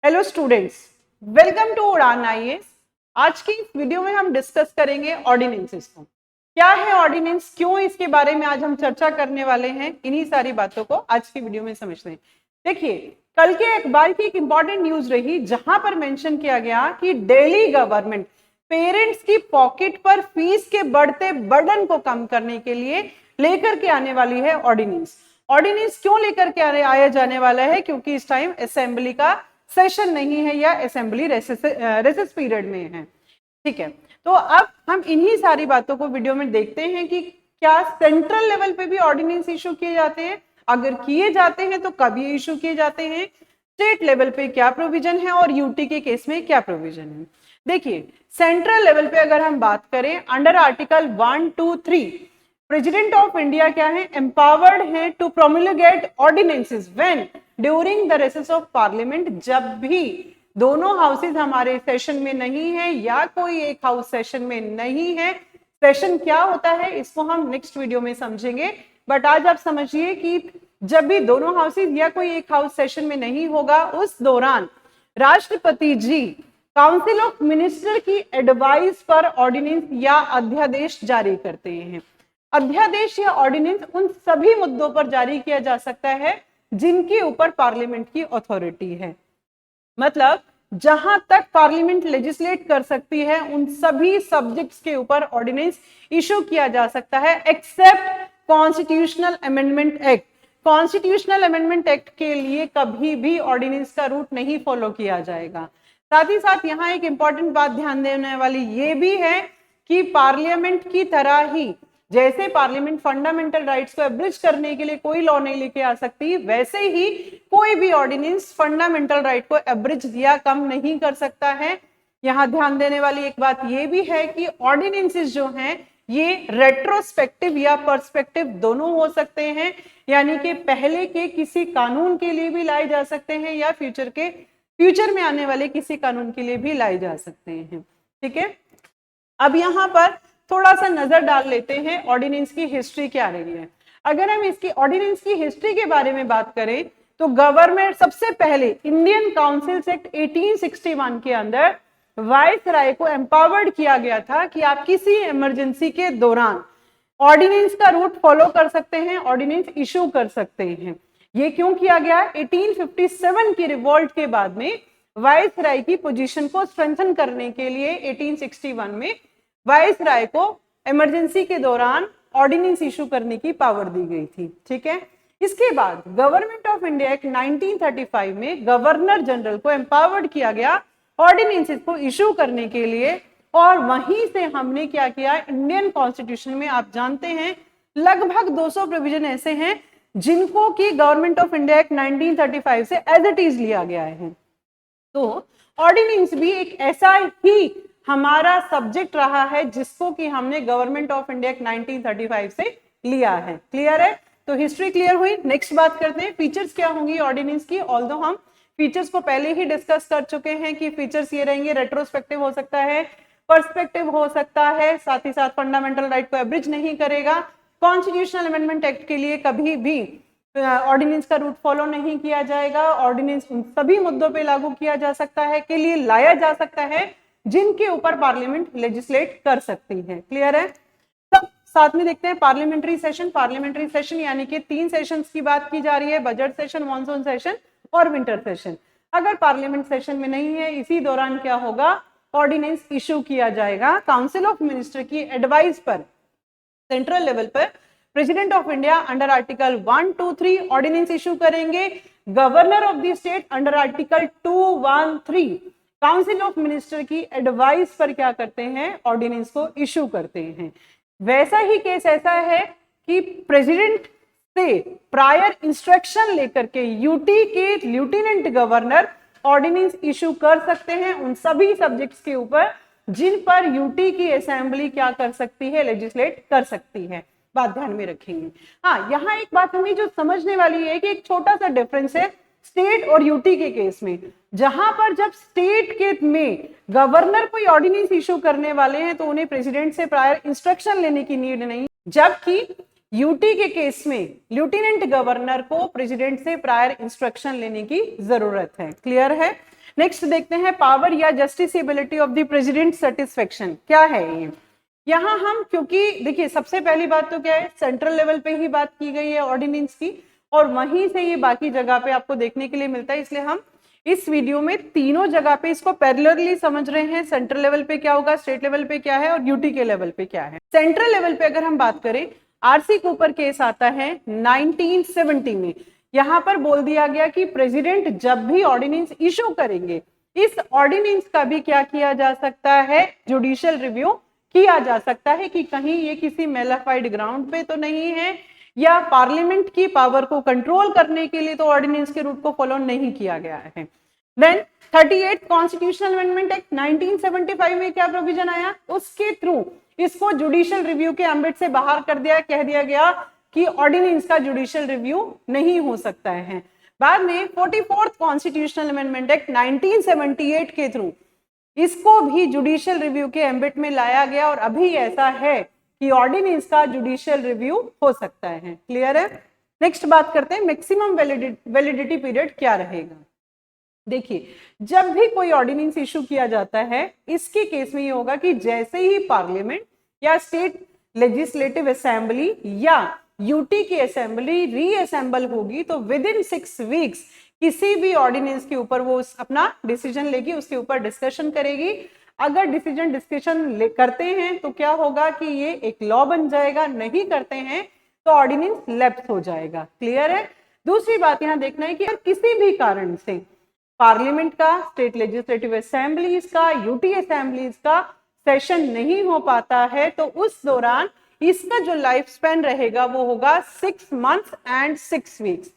Hello students, welcome to उड़ान IAS. आज की इस वीडियो में हम डिस्कस करेंगे ऑर्डिनेंसेस को। क्या है ऑर्डिनेंस, क्यों इसके बारे में आज हम चर्चा करने वाले हैं, इन्हीं सारी बातों को आज की वीडियो में समझते हैं। देखिए, कल के अखबार की एक इंपॉर्टेंट न्यूज रही जहां पर मेंशन किया गया कि दिल्ली गवर्नमेंट पेरेंट्स की पॉकेट पर फीस के बढ़ते बर्डन को कम करने के लिए लेकर के आने वाली है ऑर्डिनेंस। ऑर्डिनेंस क्यों लेकर के आया जाने वाला है? क्योंकि इस टाइम असेंबली का सेशन नहीं है या असेंबली रेसेस पीरियड में है। ठीक है, तो अब हम इन्हीं सारी बातों को वीडियो में देखते हैं कि क्या सेंट्रल लेवल पे भी ऑर्डिनेंस इशू किए जाते हैं, अगर किए जाते हैं तो कब ये इशू किए जाते हैं, स्टेट लेवल पे क्या प्रोविजन है और यूटी के केस में क्या प्रोविजन है। देखिए, सेंट्रल लेवल पे अगर हम बात करें, under article 1, 2, 3 president of India क्या है, एम्पावर्ड है to promulgate ordinances when during the recess of parliament. जब भी दोनों हाउसेज हमारे सेशन में नहीं है या कोई एक हाउस सेशन में नहीं है, सेशन क्या होता है इसको हम नेक्स्ट वीडियो में समझेंगे। बट आज आप समझिए कि जब भी दोनों हाउसेज या कोई एक हाउस सेशन में नहीं होगा, उस दौरान राष्ट्रपति जी काउंसिल ऑफ मिनिस्टर की एडवाइस पर ऑर्डिनेंस या अध्यादेश जारी करते हैं। अध्यादेश या ऑर्डिनेंस उन सभी मुद्दों पर जारी किया जा सकता है जिनके ऊपर पार्लियामेंट की अथॉरिटी है। मतलब जहां तक पार्लियामेंट लेजिस्लेट कर सकती है उन सभी सब्जेक्ट्स के ऊपर ऑर्डिनेंस इशू किया जा सकता है, except constitutional amendment act. Constitutional amendment act के लिए कभी भी ऑर्डिनेंस का रूट नहीं फॉलो किया जाएगा। साथ ही साथ यहाँ एक इंपॉर्टेंट बात ध्यान देने वाली ये भी है कि पार्लियामेंट की तरह ही जैसे पार्लियामेंट फंडामेंटल राइट्स को एब्रिज करने के लिए कोई लॉ नहीं लेके आ सकती, वैसे ही कोई भी ऑर्डिनेंस फंडामेंटल राइट को एब्रिज या कम नहीं कर सकता है। यहां ध्यान देने वाली एक बात यह भी है कि ऑर्डिनेंसेस जो हैं ये रेट्रोस्पेक्टिव या पर्सपेक्टिव दोनों हो सकते हैं, यानी कि पहले के किसी कानून के लिए भी लाए जा सकते हैं या फ्यूचर में आने वाले किसी कानून के लिए भी लाए जा सकते हैं। ठीक है, अब यहां पर थोड़ा सा नजर डाल लेते हैं ऑर्डिनेंस की हिस्ट्री क्या रही है। अगर हम इसकी ऑर्डिनेंस की हिस्ट्री के बारे में बात करें तो गवर्नमेंट सबसे पहले इंडियन काउंसिल एक्ट 1861 के अंदर वाइस राय को एम्पावर्ड किया गया था कि आप किसी इमरजेंसी के दौरान ऑर्डिनेंस का रूट फॉलो कर सकते हैं, ऑर्डिनेंस इशू कर सकते हैं। ये क्यों किया गया? 1857 की रिवॉल्ट के बाद में वाइस राय की पोजीशन को स्ट्रेंथन करने के लिए 1861 में वाइस राय को इमरजेंसी के दौरान ऑर्डिनेंस इशू करने की पावर दी गई थी। ठीक है, इसके बाद गवर्नमेंट ऑफ इंडिया एक्ट 1935 में गवर्नर जनरल को एम्पावर्ड किया गया ऑर्डिनेंसेस को इशू करने के लिए, और वहीं से हमने क्या किया, इंडियन कॉन्स्टिट्यूशन में आप जानते हैं लगभग 200 प्रोविजन ऐसे हैं जिनको कि गवर्नमेंट ऑफ इंडिया एक्ट 1935 से एज इट इज लिया गया है। तो ऑर्डिनेंस भी एक ऐसा ही हमारा सब्जेक्ट रहा है जिसको कि हमने गवर्नमेंट ऑफ इंडिया 1935 से लिया है। क्लियर है? तो हिस्ट्री क्लियर हुई। नेक्स्ट बात करते हैं फीचर्स क्या होंगी ऑर्डिनेंस की। ऑल्दो हम फीचर्स को पहले ही डिस्कस कर चुके हैं कि फीचर्स ये रहेंगे, रेट्रोस्पेक्टिव हो सकता है, पर्सपेक्टिव हो सकता है, साथ ही साथ फंडामेंटल राइट को एब्रिज नहीं करेगा, कॉन्स्टिट्यूशनल अमेंडमेंट एक्ट के लिए कभी भी ऑर्डिनेंस का रूट फॉलो नहीं किया जाएगा, ऑर्डिनेंस उन सभी मुद्दों पे लागू किया जा सकता है, के लिए लाया जा सकता है जिनके ऊपर पार्लियामेंट लेजिस्लेट कर सकती है। क्लियर है? सब साथ में देखते हैं पार्लियामेंट्री सेशन। पार्लियामेंट्री सेशन यानी कि 3 सेशंस की बात की जा रही है, बजट सेशन, मॉनसून सेशन और विंटर सेशन। अगर पार्लियामेंट सेशन में नहीं है, इसी दौरान क्या होगा, ऑर्डिनेंस इशू किया जाएगा काउंसिल ऑफ मिनिस्टर की एडवाइस पर। सेंट्रल लेवल पर president of India under article 1, 2, 3 ordinance issue करेंगे, governor of the state under article 2, 1, 3 council of minister की एडवाइस पर क्या करते हैं, ऑर्डिनेंस को इशू करते हैं। वैसा ही केस ऐसा है कि प्रेसिडेंट से प्रायर इंस्ट्रक्शन लेकर के यूटी के लेफ्टिनेंट गवर्नर ऑर्डिनेंस इशू कर सकते हैं उन सभी सब्जेक्ट्स के ऊपर जिन पर यूटी की असेंबली क्या कर सकती है, लेजिस्लेट कर सकती है। बात ध्यान में रखेंगे। हाँ, यहाँ एक बात हमें जो समझने वाली है कि एक छोटा सा डिफरेंस है स्टेट और यूटी के केस में। जहां पर जब स्टेट के में गवर्नर कोई ऑर्डिनेंस इशू करने वाले हैं तो उन्हें प्रेसिडेंट से प्रायर इंस्ट्रक्शन लेने की नीड नहीं, जबकि यूटी के केस में लेफ्टिनेंट गवर्नर को प्रेसिडेंट से प्रायर इंस्ट्रक्शन लेने की जरूरत है। क्लियर है? नेक्स्ट देखते हैं पावर या जस्टिसेबिलिटी ऑफ द प्रेसिडेंट सेटिस्फेक्शन, क्या है ये। यहाँ हम, क्योंकि देखिए सबसे पहली बात तो क्या है, सेंट्रल लेवल पे ही बात की गई है ऑर्डिनेंस की, और वहीं से ये बाकी जगह पे आपको देखने के लिए मिलता है, इसलिए हम इस वीडियो में तीनों जगह पे इसको पैरेलली समझ रहे हैं। सेंट्रल लेवल पे क्या होगा, स्टेट लेवल पे क्या है और यूटी के लेवल पे क्या है। सेंट्रल लेवल पे अगर हम बात करें, आरसी कूपर केस आता है 1970 में। यहां पर बोल दिया गया कि प्रेसिडेंट जब भी ऑर्डिनेंस इशू करेंगे, इस ऑर्डिनेंस का भी क्या किया जा सकता है, जुडिशियल रिव्यू किया जा सकता है कि कहीं ये किसी मेलाफाइड ग्राउंड पे तो नहीं है, या पार्लियामेंट की पावर को कंट्रोल करने के लिए तो ऑर्डिनेंस के रूट को फॉलो नहीं किया गया है। देन 38 कॉन्स्टिट्यूशनल अमेंडमेंट एक्ट 1975 में क्या प्रोविजन आया, उसके थ्रू इसको जुडिशियल रिव्यू के एम्बिट से बाहर कर दिया, कह दिया गया कि ऑर्डिनेंस का जुडिशियल रिव्यू नहीं हो सकता है। बाद में 44th कॉन्स्टिट्यूशनल अमेंडमेंट एक्ट 1978 के थ्रू इसको भी जुडिशियल रिव्यू के एम्बिट में लाया गया, और अभी ऐसा है कि ऑर्डिनेंस का जुडिशियल रिव्यू हो सकता है। क्लियर है। नेक्स्ट बात करते हैं मैक्सिमम वैलिडिटी पीरियड क्या रहेगा। देखिए, जब भी कोई ऑर्डिनेंस इशू किया जाता है, इसके केस में ये होगा कि जैसे ही पार्लियामेंट या स्टेट लेजिस्लेटिव असेंबली या यूटी की असेंबली रीअसेंबल होगी, तो विद इन 6 वीक्स किसी भी ऑर्डिनेंस के ऊपर वो अपना डिसीजन लेगी, उसके ऊपर डिस्कशन करेगी। अगर डिसीजन डिस्कशन करते हैं तो क्या होगा कि ये एक लॉ बन जाएगा, नहीं करते हैं तो ऑर्डिनेंस लैप्स हो जाएगा। क्लियर है। दूसरी बात यहां देखना है कि अगर किसी भी कारण से पार्लियामेंट का, स्टेट लेजिस्लेटिव असेंबलीज का, यूटी असेंबलीज का सेशन नहीं हो पाता है, तो उस दौरान इसका जो लाइफ स्पैन रहेगा वो होगा 6 मंथ्स एंड 6 वीक्स।